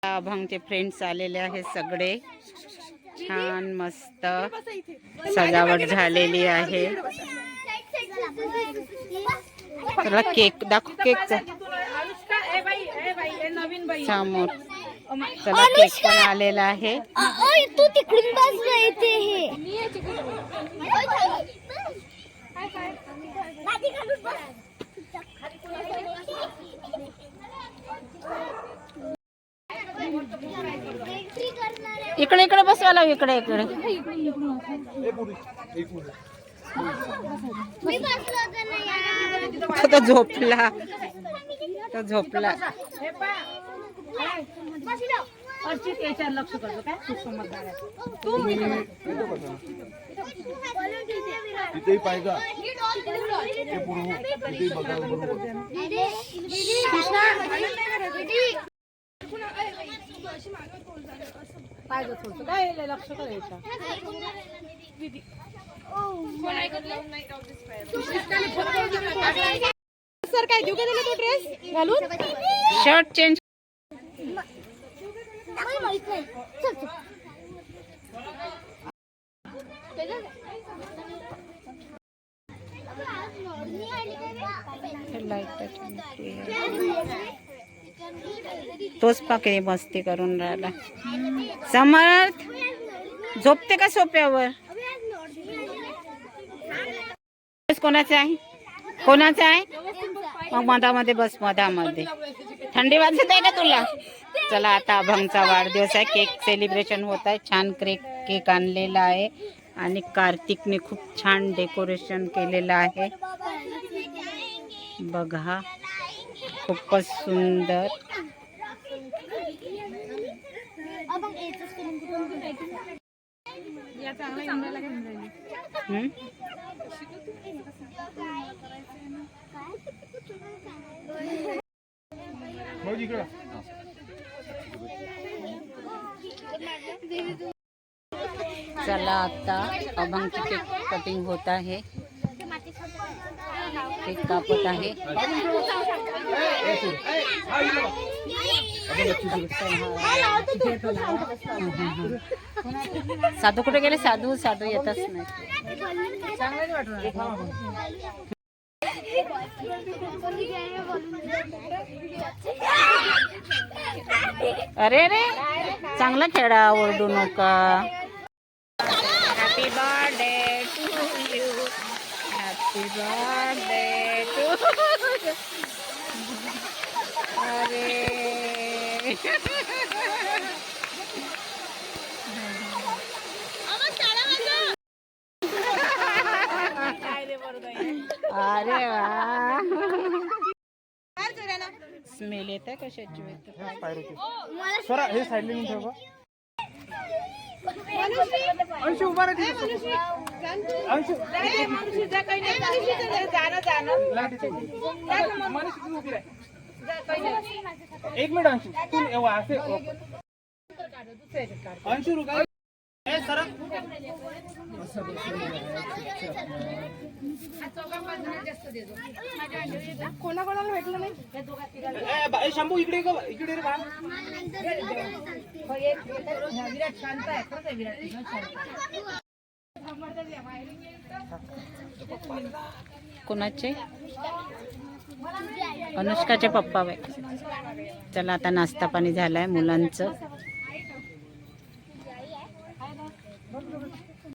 अभंगचे friends आलेले आहेत सगळे. छान मस्त सजावट झालेली आहे. चला केक दाखव. केकचा समोर चला केक पण आलेला आहे. तू तिकडून बसला येते हे इकडे इकडे बसवायला. इकडे इकडे तो झोपला. तो झोपला. लक्ष करतो काय तिथेही पाहिजे ते पूर्ण तिथेही बघा पाहिजे थोडं काय लक्ष करायचं. सर काय देऊ का त्याला तो ड्रेस घालून. Shirt change. तोच पाके मस्ती करून राहिला. समर्थ झोपते का सोप्यावर. कोणाचे आहे. कोणाचे आहे. मग मधामध्ये बस. मधामध्ये थंडी वाजत आहे का तुला. चला आता अभंगचा वाढदिवस आहे. केक सेलिब्रेशन होत आहे. छान केक आणलेला आहे आणि कार्तिकने खूप छान डेकोरेशन केलेलं आहे. बघा खूपच सुंदर. चला आता अभंगची केक कटिंग होत आहे. केक कापत आहे. साधू कुठे गेले. साधू साधू येतच नाही. अरे रे चांगला खेळा. ओरडू नका. Happy birthday to you. Happy birthday to. अरे अरे वा. स्मेल येत आहे कशाची. सर हे साईडला घेऊन ठेवा. अंशु उभा राहा. अंशु एक मिनिट. अंशु तू असे अंशु रुका. सर कोणाकोणाला भेटलं नाही. शंभू इकडे इकडे रे. विराट शांत आहे. खरंच आहे विराट. कोणाचे. अनुष्काचे पप्पा बाई. चला आता नाश्ता पाणी झालाय मुलांचं.